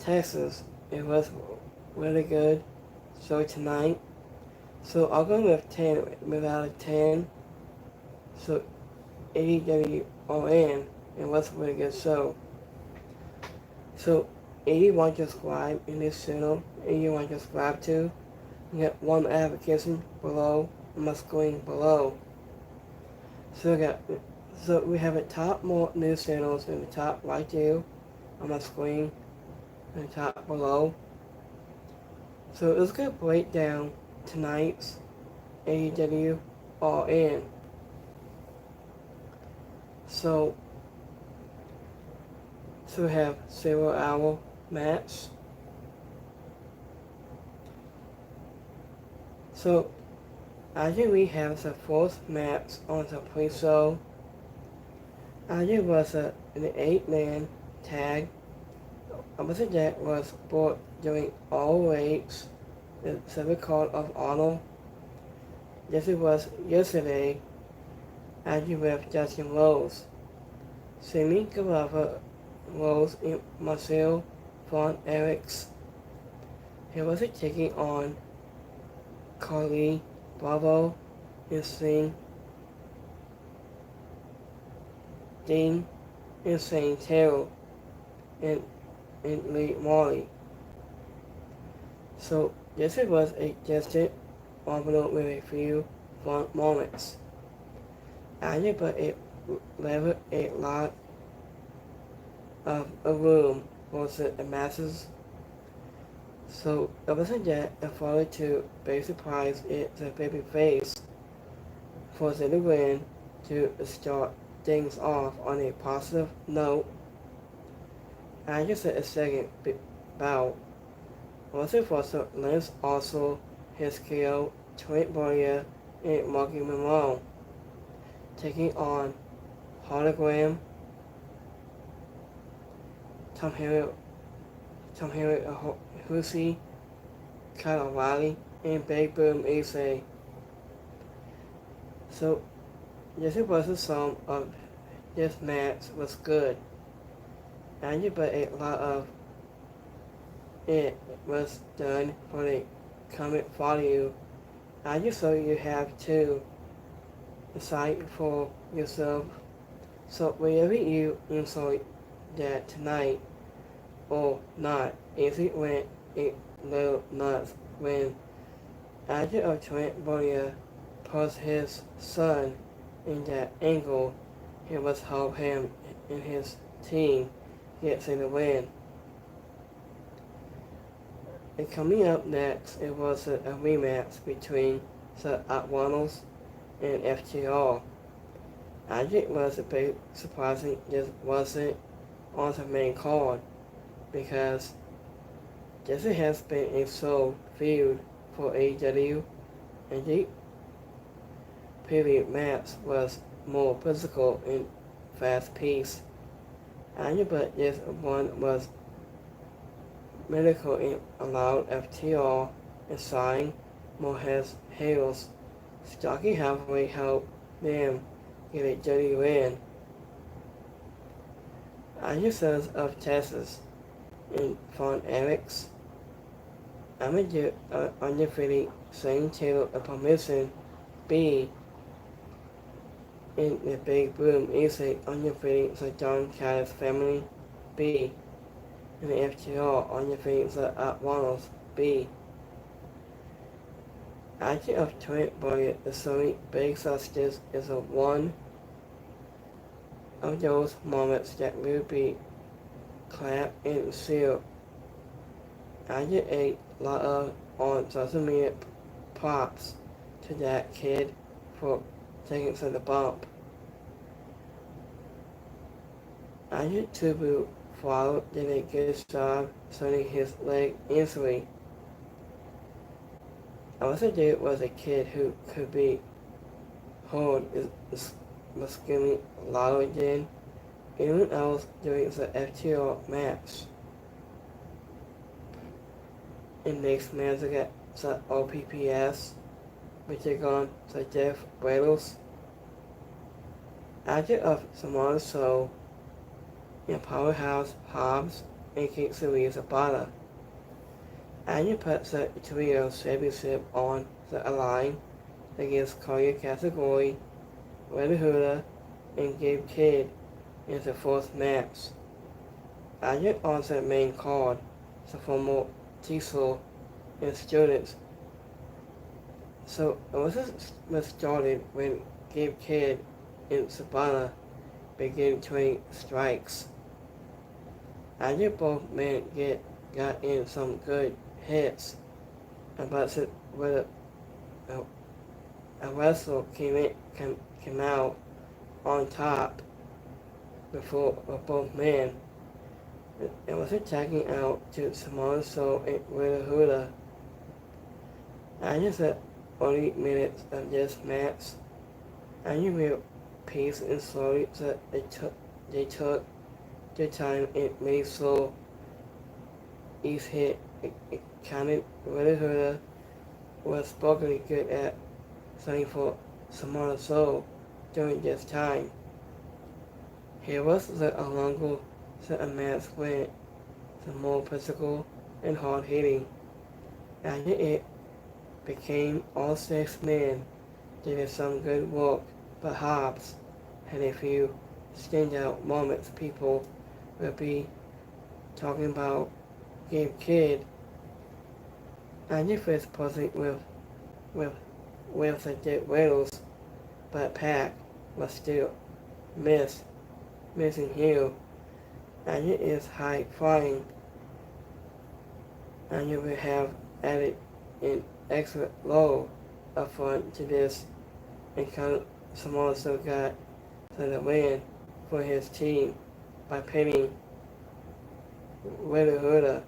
Texas. It was really good. So tonight, so I'll go with 10 without a 10. So AEW it was a really good show. So 81 to subscribe in this channel. 81 to subscribe to. You get one application below on my screen below. So we have the top more news channels in the top right there on my screen in the top below. So let's go break down tonight's AEW All In. So we have 0 hour match. So after we have the fourth match on the pre-show, after was an 8-man tag. Opposite that was brought during all weights, the 7th card of honor. This was yesterday, after with Justin Rose. Sammy Guevara, Rose, and Marcel von Erichs. He was taking on Carly Bravo and Sting, Dean, and Saint Terrell, and Lee Molly. So this was a distant envelope with a few fun moments. But it left a lot of a room for the masses. So it wasn't that it followed to big surprise it's a baby face for the win to start things off on a positive note. I just said a second bout. Also for Lance also his KO Trent Boyer and Marky Monroe taking on Hologram, Tom Henry Hussey, Kyle O'Reilly, and Big Boom Ace. So this was the sum of this match was good. But a lot of it was done for the comment value. So you have to decide for yourself. So wherever you enjoy that tonight or not, if it went a little nuts when after of Trent Boyer put his son in that angle, it was help him and his team get to the win. And coming up next, it was a rematch between the Atwanos and FTR. I think it was a bit surprising this wasn't on the main card because this has been a sole feud for AEW, and the previous match was more physical and fast-paced. But this one was medical and allowed FTR and sign more heels. Stocky halfway helped them get a dirty win. Sons of Texas and Von Erichs. Undefeated Saint Taylor upon missing B in the Big Boom Ace undefeated the John Callis family B and the FTR undefeated the Atwanos B. After of Trent Boyer, the story Big Justice is a one of those moments that will be clapped and sealed. After a lot of on social media props to that kid for taking to the bump. Tubu followed did a good job turning his leg instantly. I also did was a kid who could be hold is muscularly louder than anyone else during the FTR match. And next match I got the OPPS, which are gone to Jeff Bradles. After of Samoa Soul and Powerhouse Hobbs and keeps the wheels of butter. And you put the trio championship on the line against Koya category, Red Huda, and Gabe Kidd in the fourth match. And you on the main card, the former teacher and students. So it was started when Gabe Kidd and Sabana began doing strikes. And you both men got in some good hits, but with a wrestle came out on top before both men. It was attacking out to Samoa Joe and Wheeler Huda. And just the only minutes of this match, and you real peace and slowly that they took their time and made so each hit it counted. Wheeler Huda was spokenly good at something for Samoa Joe during this time. Here was a longer match when the more physical and hard hitting, and it became all 6 men did some good work, but Hobbs had a few standout moments. People will be talking about Gabe Kidd, and if it's posing with the dead whales, but Pac was still missing here, and it is high flying, and you will have added an extra load of fun to this, and some also got the win for his team by pinning Wheeler Huda.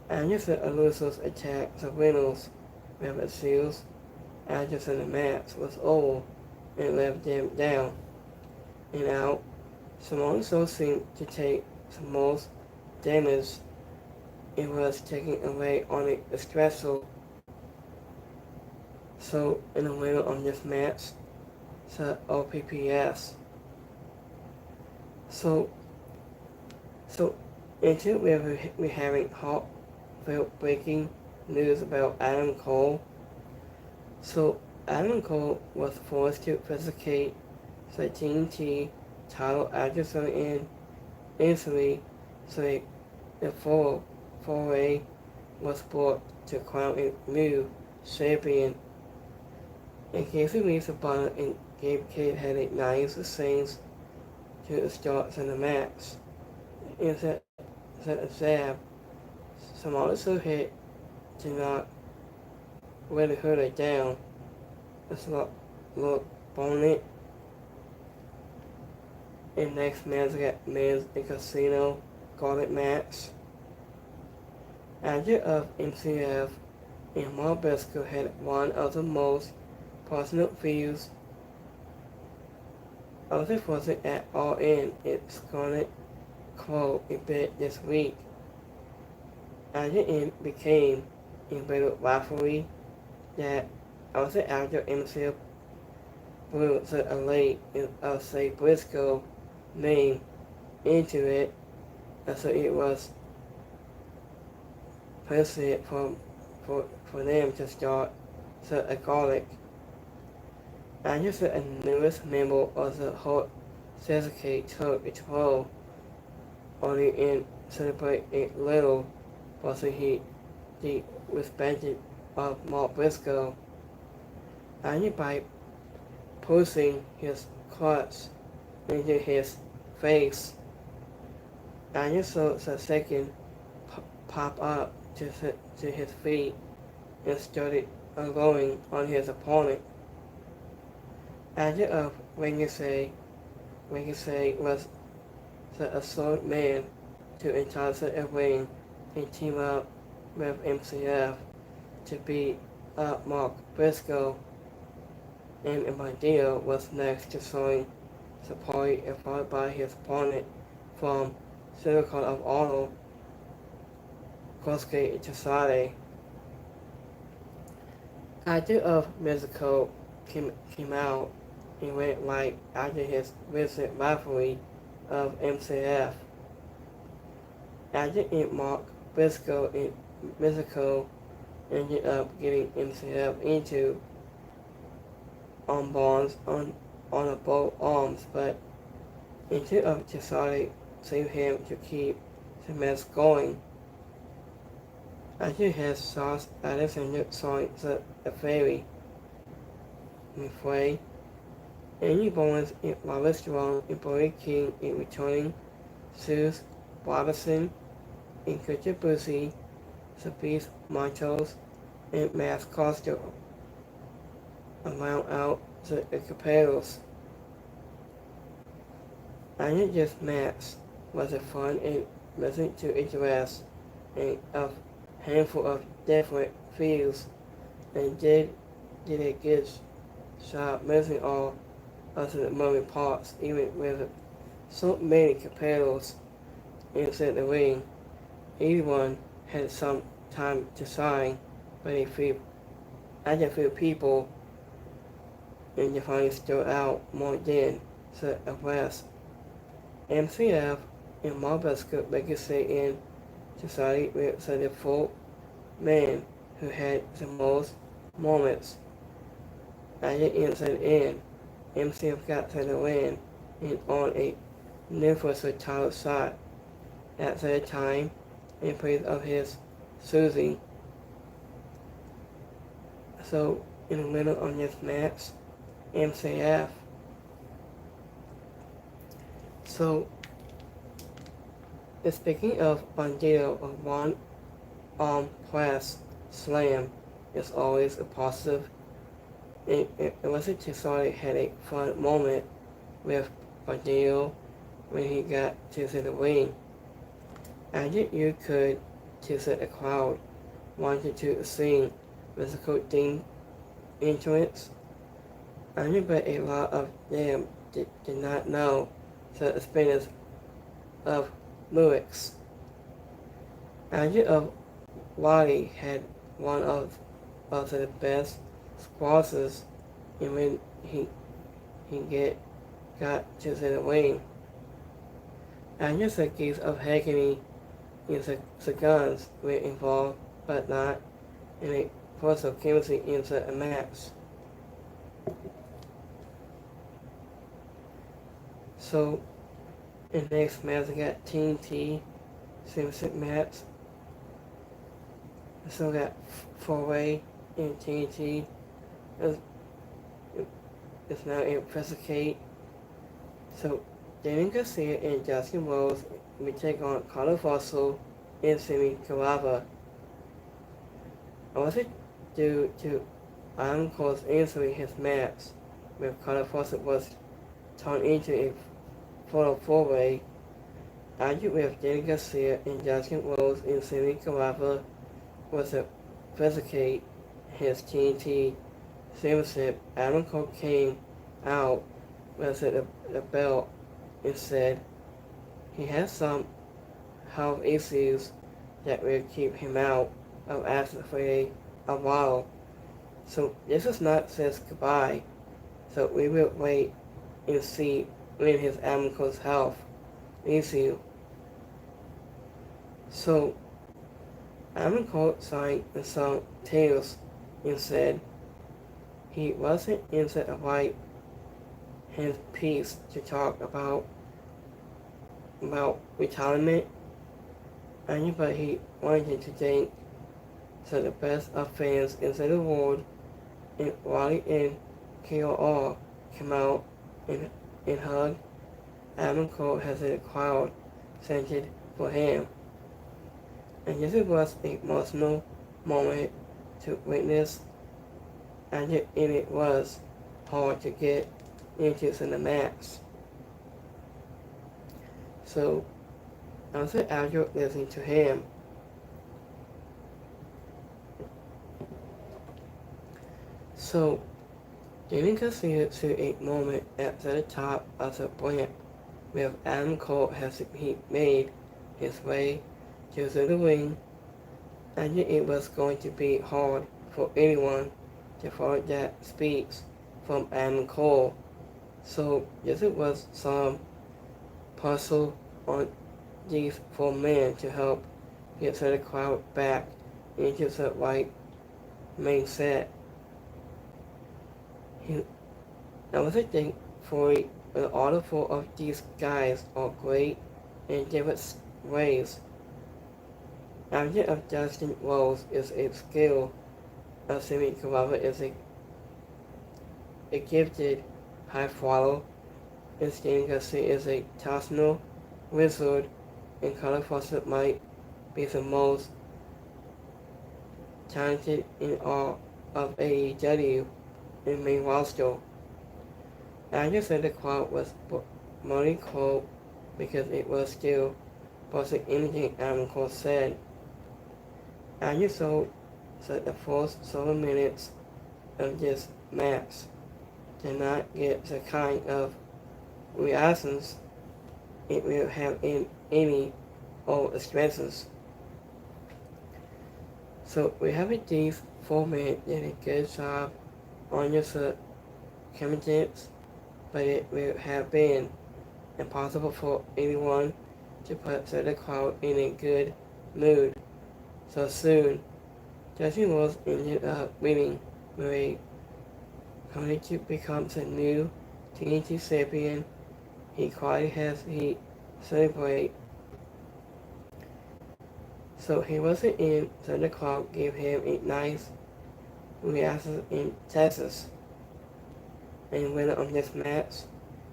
And just the losers attacked the winners with a seals after the match was over and left them down and out. Samoa Joe seemed to take the most damage and was taken away on a stressful. So in the winner of this match, the OPPS. So until we're having hot breaking news about Adam Cole. So Adam Cole was forced to vacate the TNT title after some injury, so the foray was brought to crown a new champion. In case of Lisa Bonner and Gabe Kidd had a nice exchange to the start of the match. In the jab, some also hit to knock Wheeler Huda down. It's look bonnet. And next match got men's a casino gauntlet match. After of MCF and Mark Briscoe had one of the most personal feuds of the forces at All In. It's gonna quote a bit this week. After it became a better rivalry that also after MCF blew the late of say Briscoe name into it, and so it was perfect for them to start the garlic. And just the newest member of the Hot Syndicate took its role only in celebrate a little, but he respected of Mark Briscoe, and by pushing his clutch into his face, and you saw the second pop up to his feet and started going on his opponent. After of when you say was the assault man to entice a ring and team up with MCF to beat up Mark Briscoe, and my deal was next to showing the party followed by his opponent from Silicon of Honor, Kosuke Tasade. After of Mexico came out, he went right after his recent rivalry of MCF. After it, Mark Briscoe and Mystico ended up getting himself into bonds on a both arms, but instead of deciding to him to keep the mess going. After has Sauce Alexander signed the ferry in Frey, Andy Bowens and Robert Strong and Brody King in returning Zeus Robinson and Christian Bussy, Sabis Montos, and Max Costa round out the Capelos. After this match was a fun and pleasant to address and a handful of different fields and did a good job missing all of the moving parts, even with so many Capelos inside the ring. Everyone had some time to shine, but a few people in the fight stood out more than the rest. MCF and Marvel's good legacy in society with the four men who had the most moments. At the inside end, MCF got to the win and on a magnificent title shot at the time in place of his Susie. So in the middle of this match, MCF. So speaking of Bandito, a one-arm press slam is always a positive. It wasn't just already had a fun moment with Bandito when he got to the ring. I think you could just the crowd wanted to sing physical theme entrance. I knew but a lot of them did not know the experience of lyrics. I knew of Wally had one of the best squashes and when he got to the ring. I knew the case of Hackney and the guns were involved, but not in a personal chemistry into a match. So, in the next match, I got TNT, same match. So I got 4-way in TNT. It's now in Presicate. So, Danny Garcia and Justin Rose will take on Carlos Fossil and Sammy Guevara. Also due to Adam Cole's answering his match with Carlos Fossil was turned into a 4-way. Argued with Danny Garcia and Justin Rose and Sammy Guevara was to Presicate his TNT championship. Adam Cole came out with the belt and said he has some health issues that will keep him out of action for a while. So this is not says goodbye. So we will wait and see when his Adam Cole's health issue. So Adam Cole signed the song Tales and said he wasn't into the right his piece to talk about retirement, but he wanted to thank the best of fans inside the world, and Wally and KOR came out and hugged. Adam Cole has a crowd centered for him, and this was an emotional moment to witness, and it was hard to get into the match. So I was after listening to him. So Danny Garcia to a moment at the top of the ramp with Adam Cole has he made his way to the ring. I knew it was going to be hard for anyone to follow that speech from Adam Cole. So this was some puzzle on these 4 men to help get the crowd back into the right mindset. I was think for all four of these guys are great in different ways. Idea of Justin Rose is a skill. Assuming Carrera is a gifted high follow, and Stan Garcia is a Tosno wizard, and Carlos Fawcett might be the most talented in all of AEW in main roster. I just said the crowd was money cold because it was still wasn't anything Adam Cole said. I just said the first 7 minutes of this match did not get the kind of reactions it will have in any or expressions. So we have these 4 men did a good job on your circumstance, but it will have been impossible for anyone to put the crowd in a good mood so soon. Justin Rose ended up winning with a coming to become the new TNT champion. He quietly has he celebrate. So he wasn't in, so the crowd gave him a nice reaction in Texas. And winner of this match,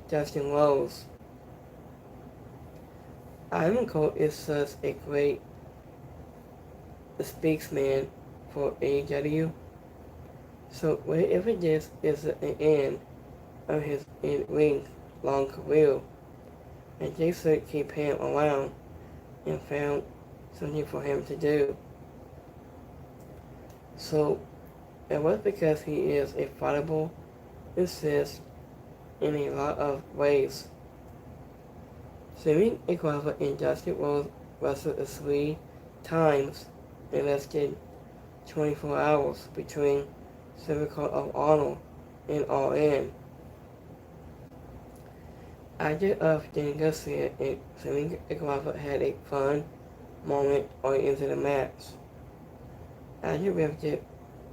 Justin Rose. Adam Cole is such a great spokesman for AEW. So whatever this is the end of his in-ring long career, and they should keep him around and found something for him to do. So it was because he is a fighterable assist in a lot of ways. Swimming Equava and Justin Rose wrestled 3 times in less than 24 hours between Cervical of Honor and All In. Idea of Dan Garcia and Swimming Equava had a fun moment early into the match. Idea ripped it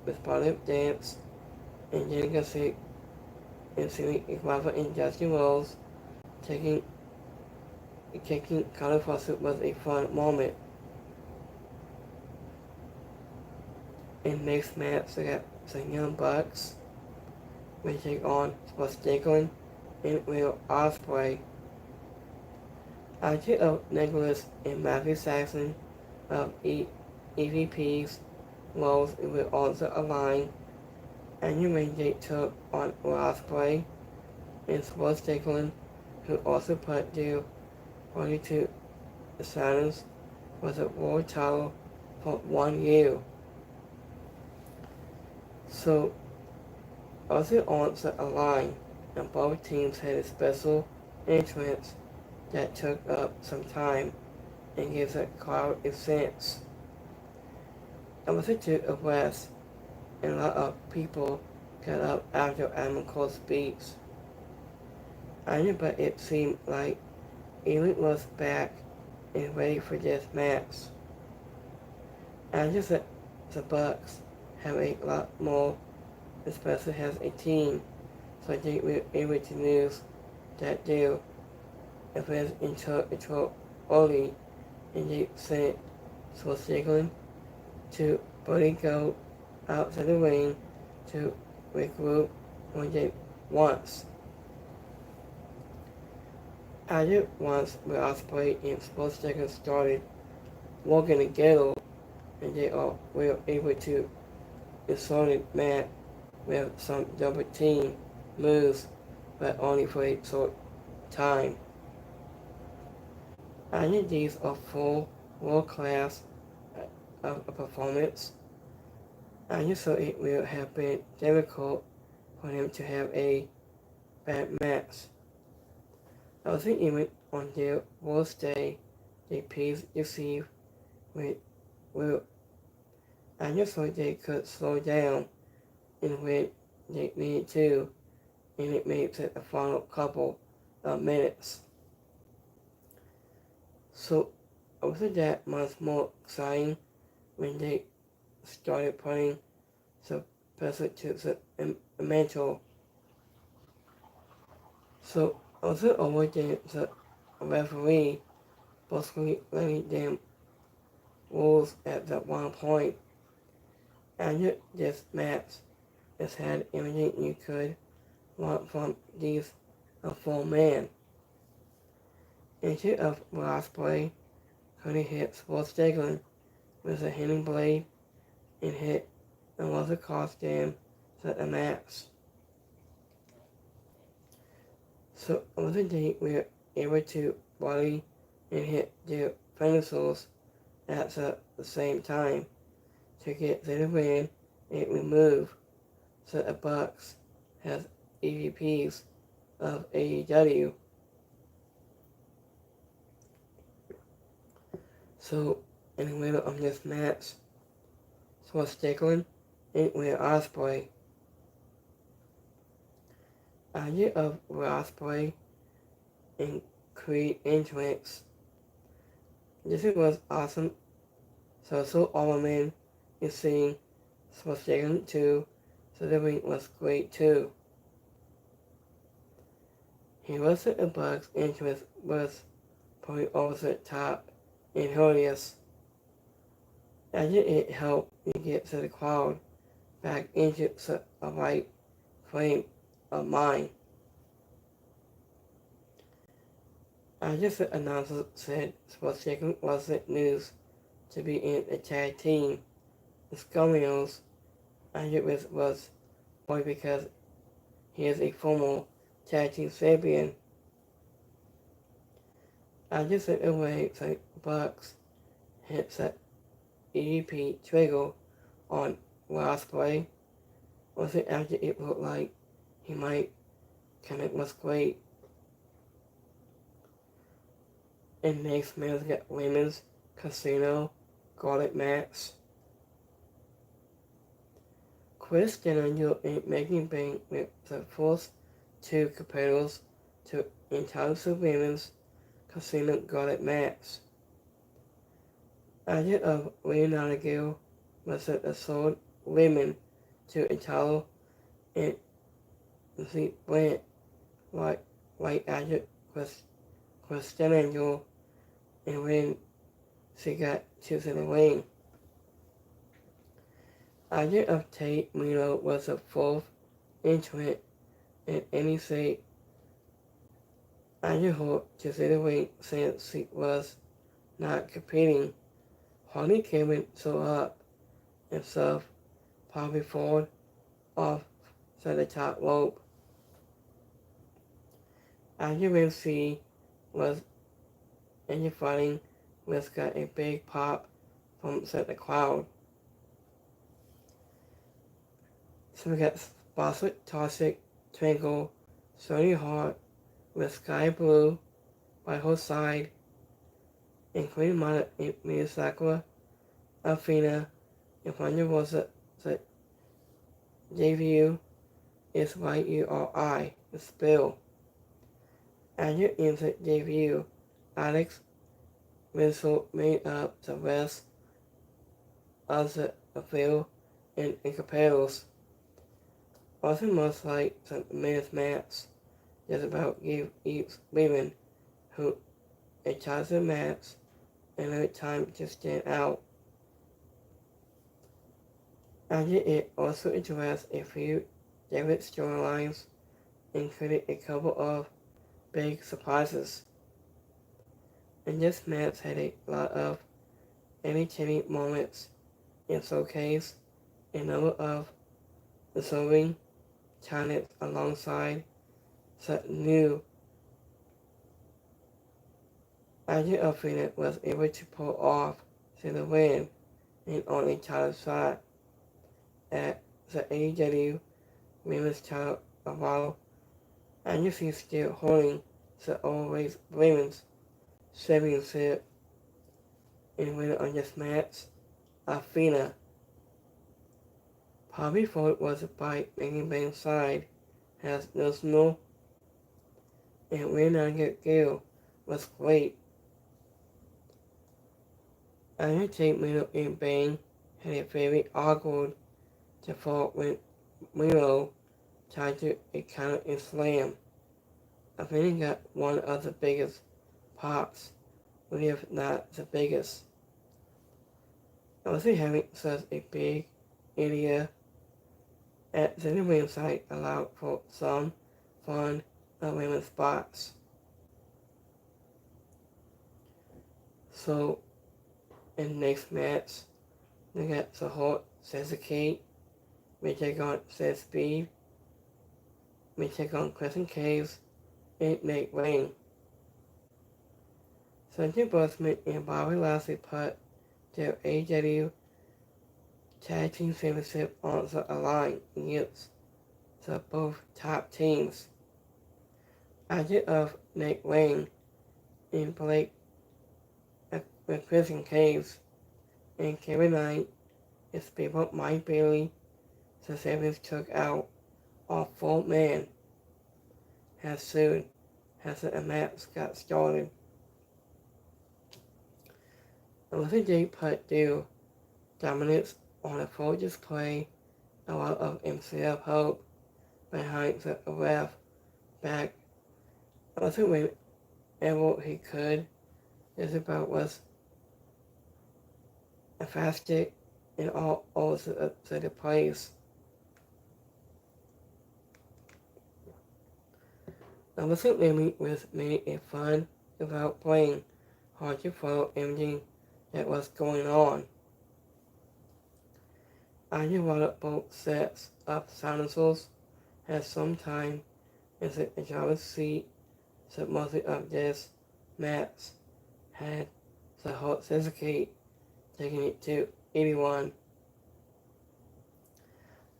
with positive dance, and Dan Garcia and Swimming Equava and Justin Rose kicking Colin Fawcett was a fun moment. In next match, they got some Young Bucks. We take on Sports Dickling and Will Ospreay. Idea of Nicholas and Matthew Saxon of EVP's roles will also align. And you may they took on Will Ospreay and Sports Dickling, who also put their body to the silence was a world title for 1 year. So, also on the line, and both teams had a special entrance that took up some time and gives the crowd a sense. I listened to the West, and a lot of people got up after Adam Cole's speech. I knew, but it seemed like Elite was back and ready for this match. I just said the Bucks have a lot more, especially as a team, so they were able to lose that deal if it's into early, and they sent Sports Dickling to Buddy go outside the ring to regroup when they once. After once when Ospreay and Sports Dickling started working together, and they were able to insert Matt with some double team moves, but only for a short time. I think these are full world class of a performance. I just thought it will have been difficult for him to have a bad match. I was even on their worst day, they please receive with Will. I just thought they could slow down and when they needed to, and it made it the final couple of minutes. So wasn't that much more exciting when they started putting the person to the mental. So also over the referee basically letting them rules at that one point. After this match, it had everything you could want from these four men. Instead of Ospreay, Cody hit Sports Diglin with a hitting blade and hit and was a cost them the match. So on the day we were able to body and hit their finishers at the same time to get the win and remove the Bucks as EVPs of AEW. So in the middle of this match, Sports Diglin and Will Ospreay. Idea of Ospreay and Creed entrance. This was awesome. So all the men is seeing Sports Diglin too, so the ring was great too. He wasn't a Bucks entrance was probably over the top and hilarious. After it helped me get to the crowd back into a right frame of mind. After the announcer said Sports Diglin wasn't news to be in a tag team, the Scorpions, Andrew was only because he is a former tag team champion. Andrew said away the Bucks hits that EDP trigger on Ospreay. Was it after it looked like he might come in was great? And next man got women's casino gauntlet match. Chris Daniel and Megan Bain with the first two competitors to entitle the women's casino gauntlet match. Idea of Leonardo Gill was the assault women to entitle and the Brent right after Chris Daniel and when she got to the ring. Idea of Tate Milo was the fourth entrant in any state. Idea hoped to see the ring since she was not competing. Harley Kevin saw up himself probably forward off the top rope. Idea when she was in the fighting was got a big pop from the crowd. So we got Boswick, Toxic, Twinkle, Sony Hart with Sky Blue by her side, including Miyasakura, Athena, and Wonder was the debut is YURI, the spill. After in the debut, Alex Winslow made up the rest of the field and competitors. Also much like the men's match, just about give each women who enjoys the match another time to stand out. After it also addressed a few David storylines, including a couple of big surprises. And this match had a lot of entertaining moments and showcased a number of deserving talents alongside the new Idea of Phoenix was able to pull off the win and on a title shot at the AEW Women's Title Battle. And she's still holding the always women's championship and winner on this match, Athena. Probably thought was a bite making Bane's side as National and Leonardo Gill was great. I think Milo and Bane had a very awkward to fall when Milo tried to encounter and slam. I think he got one of the biggest pops, if not the biggest. Also having such a big area at the women's site allowed for some fun women's spots. So in the next match, we got Sahort Sasuke, we take on Seth Speed, we take on Crescent Caves, and Nate Wayne. Sanjay Bossman and Bobby Lashley put their AEW Tag Team Championship on the line against the both top teams. Idea of Nate Wayne and Blake with Crescent Caves and Kevin Knight is people Mike Bailey the Savage took out all 4 men as soon as the match got started. It was a deep put due dominance on a full display, a lot of MCF hope behind the ref back. Also whenever he could, Isabel was a fastic in all the plays. I wasn't really with me a fun about playing hard to follow everything that was going on. I developed both sets of silencers at some time as a driver's seat, so most of this match had the hot Sasuke taking it to 81.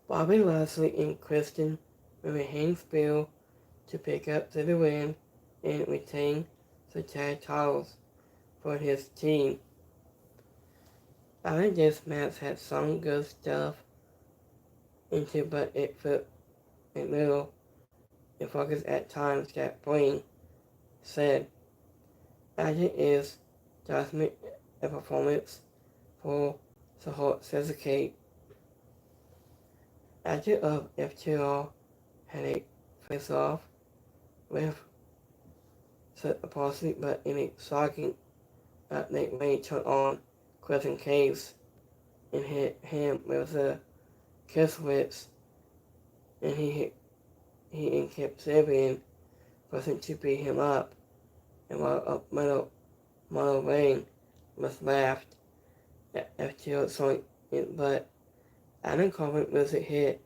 Bobby Lashley and Kristen with a hang spill to pick up the win and retain the tag titles for his team. I think this match had some good stuff into, but it felt a little in focus at times that Blaine said. As it is just a performance for the whole Sasuke. After of FTR had a face off with the apostle, but in a shocking Nate Wayne turned on Crescent Caves and hit him with a kiss whips, and he kept Sabian wasn't to beat him up, and while Metal Wayne was laughed at FTR song it, but Adam Corbin was a hit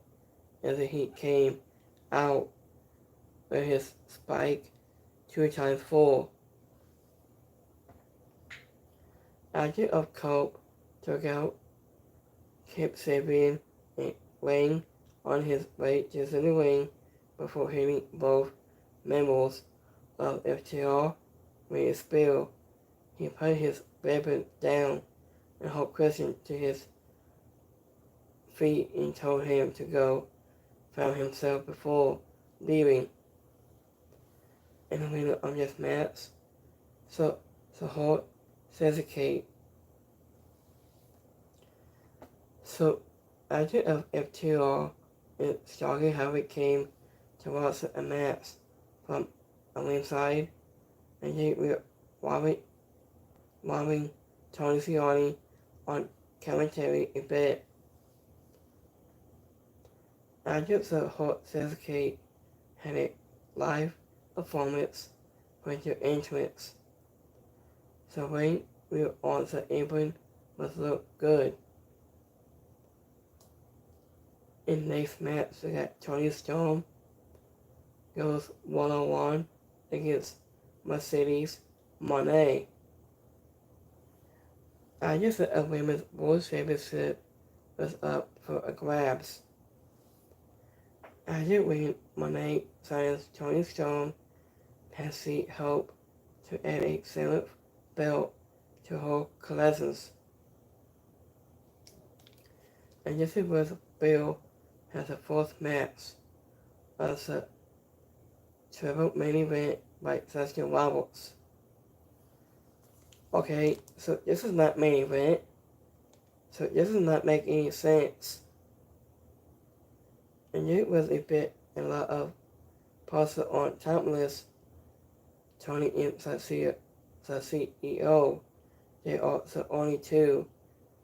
as the heat came out with his spike 2x4. After of Cope took out Kip Sabian and Wayne on his way to the ring before hitting both members of FTR with a spill. He put his weapon down and helped Christian to his feet and told him to go found himself before leaving. In the middle of this match, so Hart Sasuke. So after of FTR, it started how it came to watch a match from on the inside, and they were robbing Tony Schiavone on commentary a bit. After the Hot Sasuke had a live performance with their entrance, so when we were on the apron was look good. In the next match, we got Tony Storm goes one-on-one against Mercedes Moné. I guess the women's world championship was up for grabs. After when Moné signs Tony Storm, has the hope to add a 7th belt to her collections. And this was Bill has the 4th match of the triple main event by Sasha Roberts. Okay, so this is not main event. So this does not make any sense. And it was a bit a lot of posted on timeless Tony and the CEO. There are the only two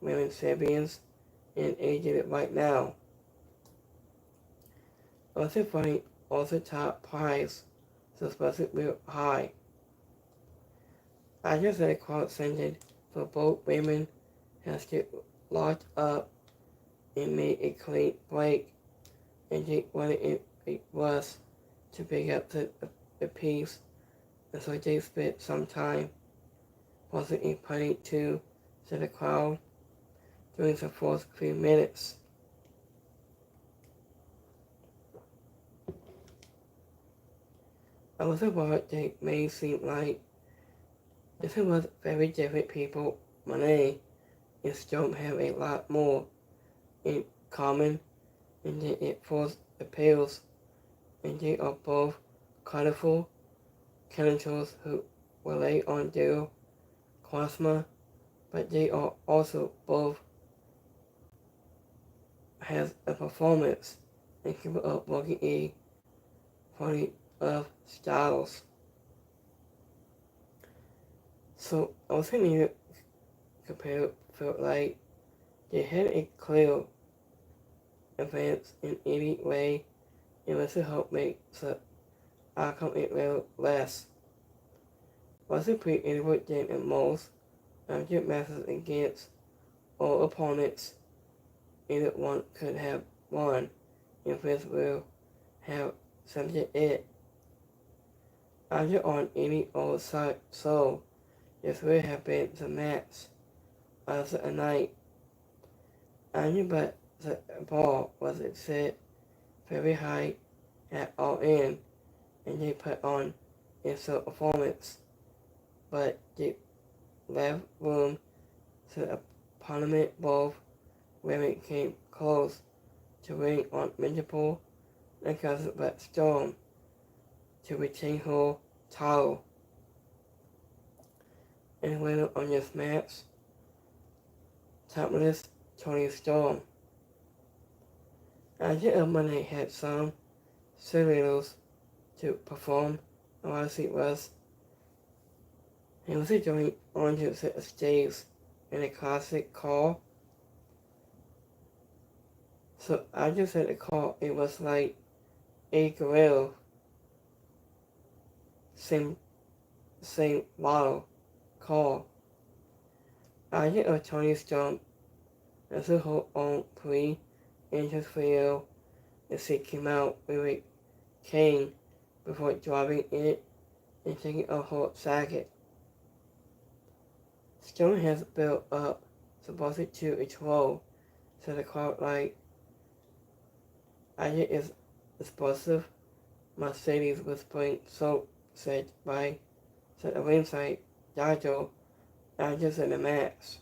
women champions in AEW right now. Also funny, also top prize, so supposed real high. I just had a quote scented for both women has to locked up and made a clean break and did what it was to pick up the piece, and so they spent some time possibly putting to the crowd during the first few minutes. I was about they may seem like this was very different people. Monet and Stone have a lot more in common, and then it first appeals, and they are both colorful characters who rely on their charisma, but they are also both has a performance and capable of working a variety of styles. So I was thinking here compared felt like they had a clear advance in any way and was to help make the outcome a little less. Was it pretty anywhere than in most object matches against all opponents, either one could have won if this will have something it. Either on any old side, so this would have been the match of the night. I knew but the ball was set very high at all in, and they put on a sort performance, but they left room to the opponent both women came close to winning on multiple occasions but Storm to retain her title. And winner on this match, topless Tony Storm. After Monday had some serials to perform, Odyssey was he was joined onto the stage in a classic call. So I just said the call, it was like a gorilla, same model call. I get a Tony Storm as a whole on 3 inches video as he came out with a cane before driving it and taking a whole jacket. Stone has built up supposed to its role, so the crowd like Aja is explosive. Mercedes was playing so said by the ringside Dajo Aja's in the match.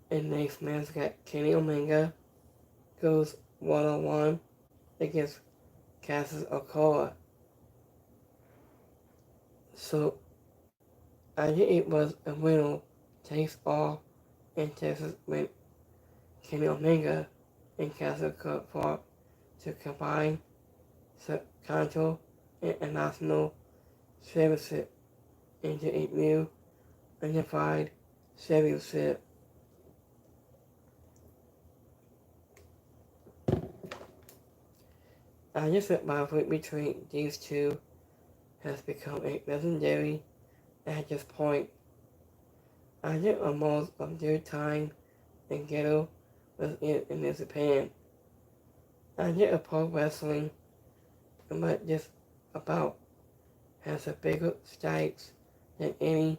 And next match got Kenny Omega goes 1-on-1 against Cassius Okora. So I think it was a winner takes all and Texas went Kenny Omega and Cassius Okora fought to combine the Control and National Championship into a new unified championship. I just said rivalry between these two has become a legendary at this point. I think most of their time in ghetto was in Japan. I think a pro wrestling, but just about has a bigger stakes than any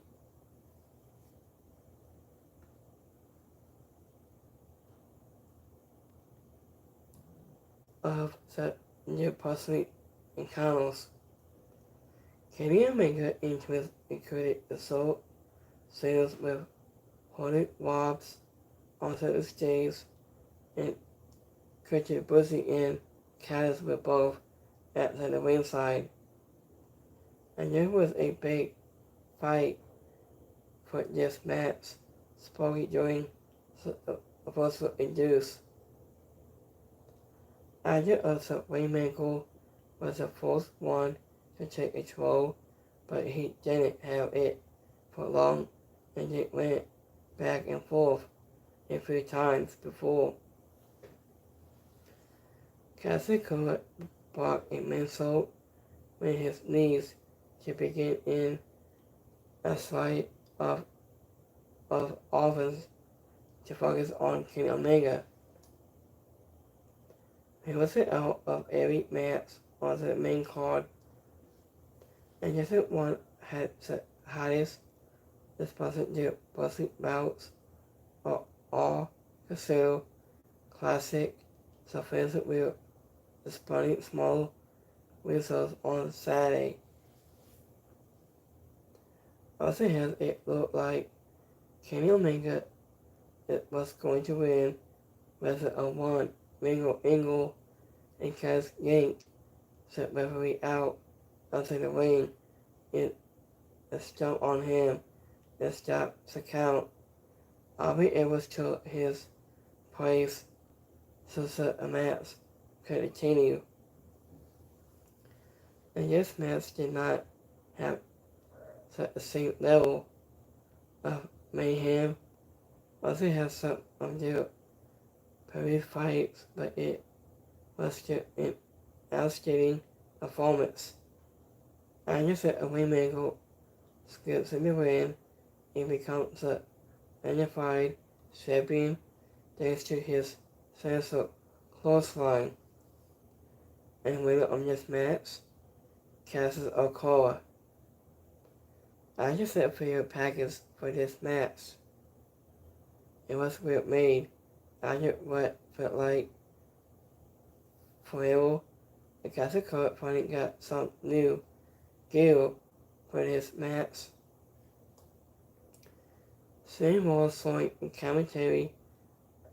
of the new personally encounters. Kenny Omega interests included assault sales with hooded wobs onto the stage and Cricket Bussy and Caddis were both at the ringside. And there was a big fight for this match. Spooky during supposed to induce. Idea of the Waymaker was the first one to take control, but he didn't have it for long, and it went back and forth a few times before. Cassie could block a missile with his knees to begin in a slight of offense to focus on King Omega. He was out of every match on the main card, and just one had the highest responsive to busting bouts are all considered classic surface with responding small results on Saturday. Also has it looked like Kenny Omega was going to win with a one Ringo Angle and Kaz Yank set referee out onto the ring and stomp on him and stop the count. Albeit it was to his place so that a match could continue. And this match did not have the same level of mayhem. Also has some of the previous fights, but it was still an outstanding performance. I just said a Waymaker skips in the win and becomes a unified champion thanks to his sensible clothesline. And winner of this match, Cassius Okora. I just said for your package for this match. It was well made. I just what felt like forever. The Cassius Okora finally got some new gear for this match. Same was showing commentary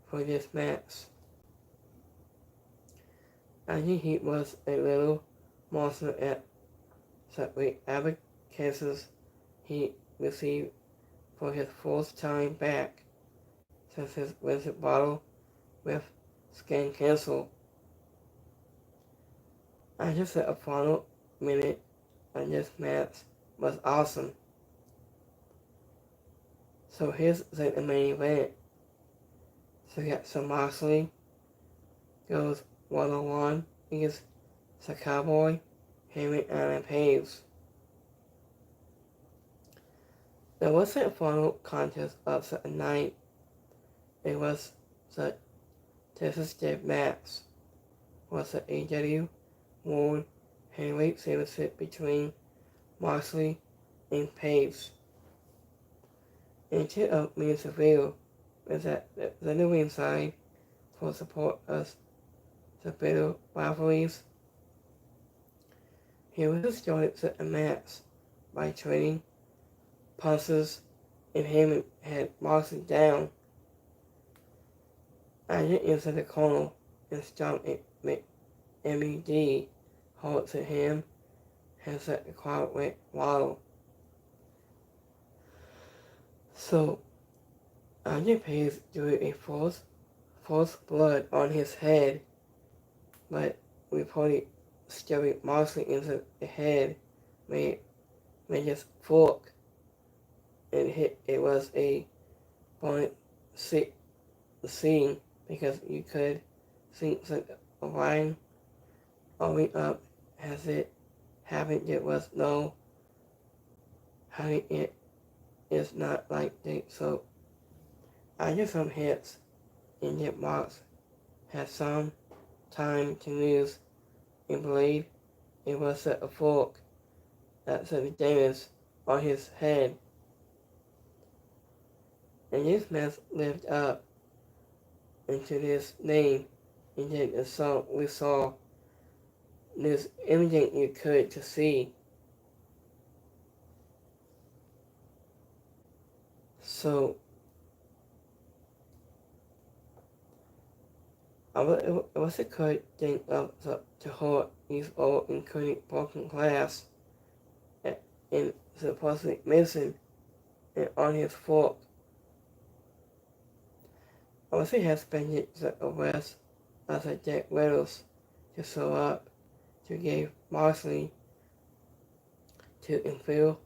for this match. I think he was a little monster at the advocacies he received for his first time back since his recent battle with skin cancer. I just said a final minute of this match was awesome. So here's the main event. So we got some Moxley goes 1-on-1 against the Cowboy, Heyman, and Paves. There was a final contest of the night. It was the decisive match. Was the AEW World Heavyweight Championship between Moxley and Paves. And two of me Seville was at the new side for support of the bitter rivalries. He was started the match by trading punches and Heyman had Moxley down. I did into the corner and stomped MED hold to him and set the crowd went wild. So Andre Page drew a false blood on his head, but reported stabbing Moxley into the head made his fork and it was a bonus scene because you could see a line going up as it happened. It was no honey, it is not like that. So I did some hits and yet Mox had some time to use a blade. It was a fork that said damage on his head. And this mess lived up into this name, and then the song we saw there's everything you could to see. So I was a good thing of to hold these all including broken glass and supposedly missing and on his fork. Also has spent the arrest of the dead widows to show up to give Moxley to infill.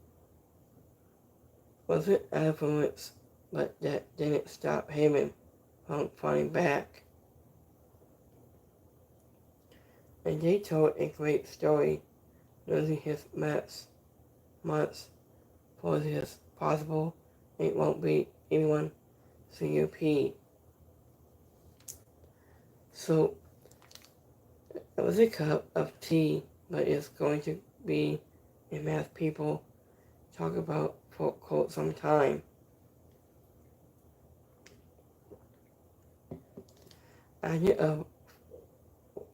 Was it influence, but that didn't stop Heyman from fighting back. And they told a great story, losing his months for his possible it won't be anyone CUP. So it was a cup of tea, but it's going to be a mass people talk about for quite some time. Idea of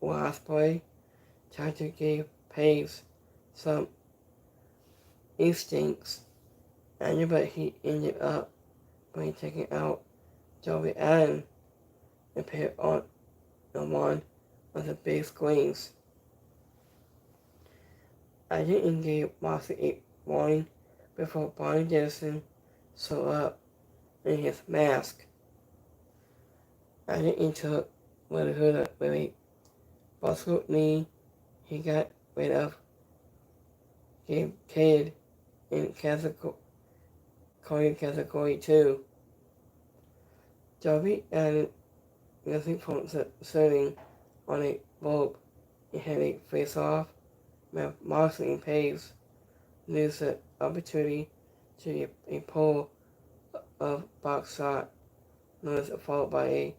Wasplay tried to give Pace some instincts, but he ended up by taking out Joey Allen and appeared on one of the big screens. I didn't give Moxley a warning before Brian Dennison showed up in his mask. I didn't took with a busted knee he got rid of Gabe Kidd in category 2. Joey Allen nothing from sitting on a rope and had a face-off with Moxley and Pace. Lose the opportunity to a pull of box shot, was followed by a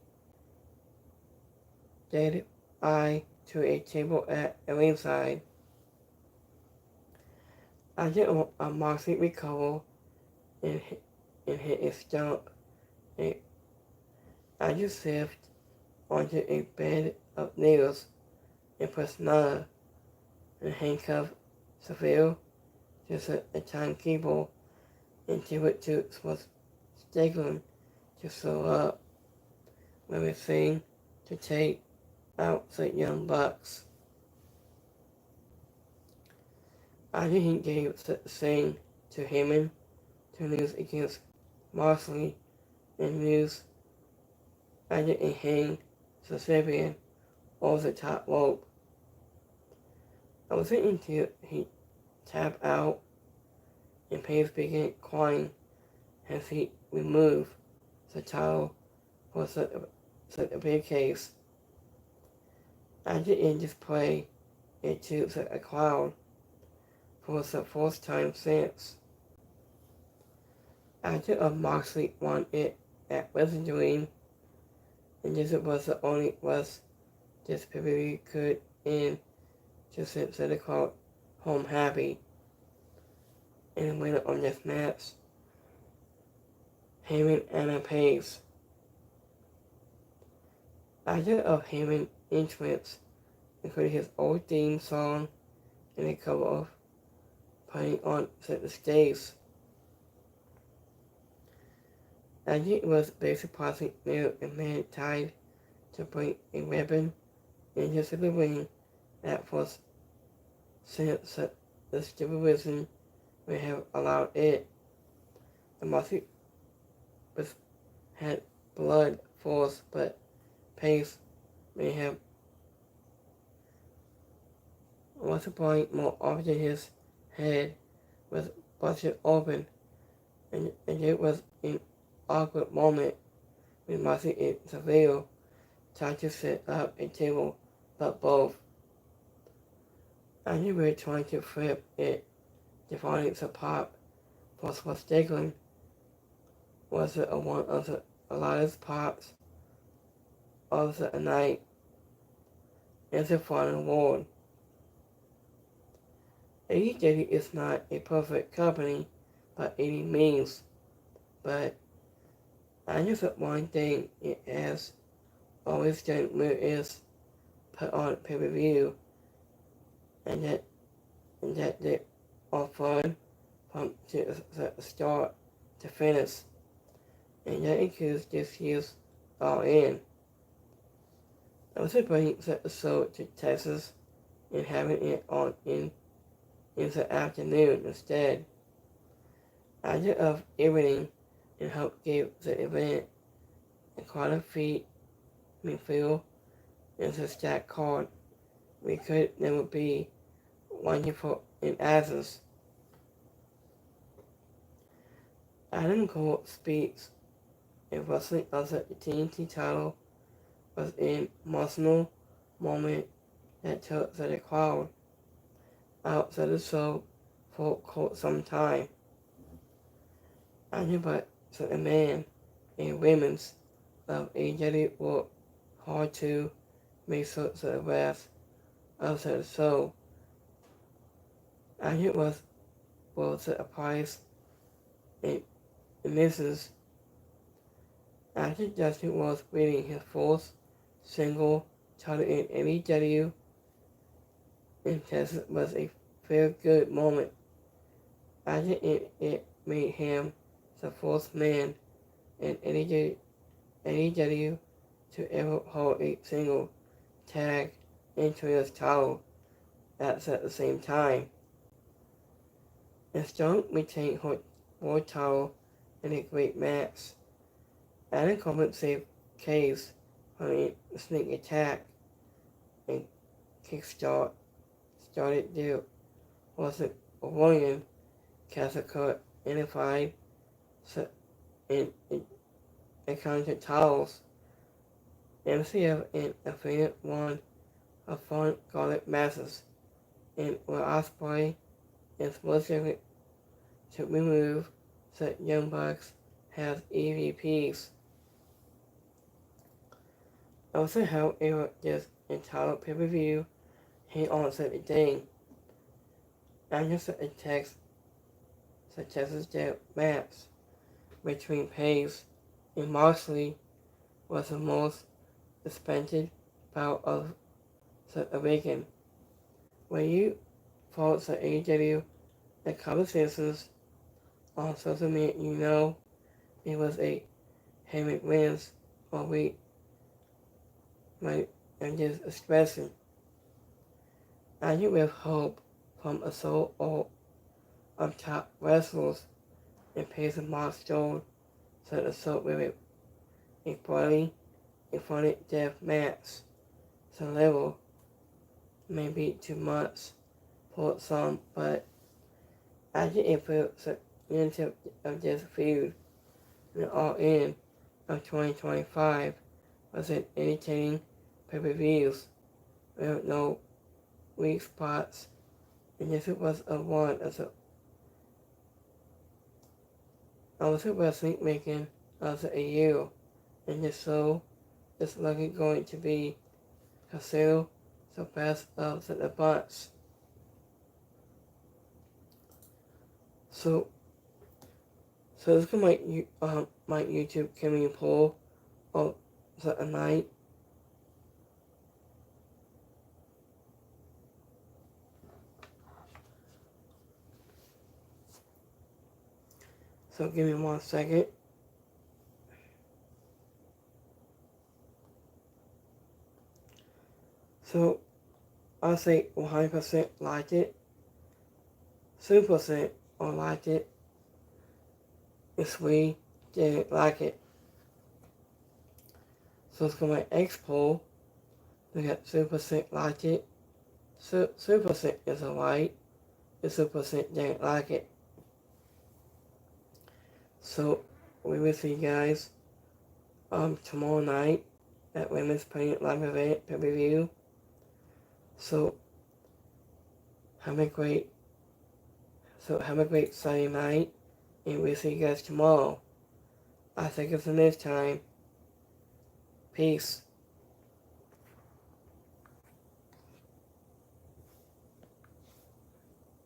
dead eye to a table at a ringside. After a Moxley recover and hit a stump, I just slipped onto a bed of nails and pressed Nana and handcuffed Seville, just a timekeeper, and Tibet Toots was staggering to show up with a thing to take out the young bucks. I didn't give the thing to Heyman to lose against Moxley and lose. I didn't hang Sabian over the top rope. I was waiting until he tapped out and Pace began crying as he removed the towel for the big case. I didn't display it to a crowd for the first time since. After Moxley won it at Wrestling Dream, and this was the only West this pay-per-view could end to send the crowd home happy. And the winner on this match, Heyman and Pace. After Heyman entrance included his old theme song and a cover of playing on the stage. And it was basically passing near a man tied to bring a weapon into the ring that was since the stupid reason would have allowed it. The Moxley had blood force, but Pace may have multiplying more often his head was busted open, and it was an awkward moment when Moxley and Seville tried to set up a table, but both. And they were trying to flip it, defining the pop was mistaken was one of the loudest pops of the night and the final word. AEW is not a perfect company by any means, but I know that one thing it has always done well is put on pay-per-view, and that they are fun from the start to finish, and that includes this year's All In. I was bringing the show to Texas and having it on in in the afternoon instead. After of evening and help gave the event a quite a feat feel and the stat card. We could never be wonderful in Athens. Adam Cole speaks a wrestling of the TNT title was an emotional moment that took the crowd outside the show for quite some time. Adam but the man and women's of AEW worked hard to make sure the rest of the show. Adam was both the price and Mrs. After Justin was winning his fourth single title in AEW, and Texas was a very good moment. After it made him the fourth man in AEW to ever hold a single tag into his title at the same time. And Strong retained her world title in a great match. Adam Coleman saved Case from a sneak attack and started the wasn't William Cassica identified in encountered titles. MCF and Athena won a fun gauntlet matches and were Ospreay and specific to remove the Young Bucks has EVPs. Also, however, this entire pay-per-view hang on to the thing. After the attacks such as the match between Pace and Moxley was the most expensive bout of the weekend. When you follow the AEW and conversations on social media, you know it was a Hammock wins or we might just expressing. And you with hope from a soul or of top wrestlers and Pace and Mox Jones set assault with a bloody and funny death match. The level may be too much for some, but after it feels the end of this feud and all in of 2025 was an entertaining pay-per-views with no weak spots, and this was a one of the wrestling making of the year, and this show is likely going to be considered the best of the bunch. So this is my YouTube community poll of the night. So give me 1 second. So I'll say 100% liked it, 2% or liked it, and 3 didn't like it. So let's go to my X poll. We got 2% liked it, 2% is alright, and 2% didn't like it. So we will see you guys tomorrow night at Women's Paint Live Event pay-per-view. So have a great Sunday night, and we'll see you guys tomorrow. I think it's the next time. Peace.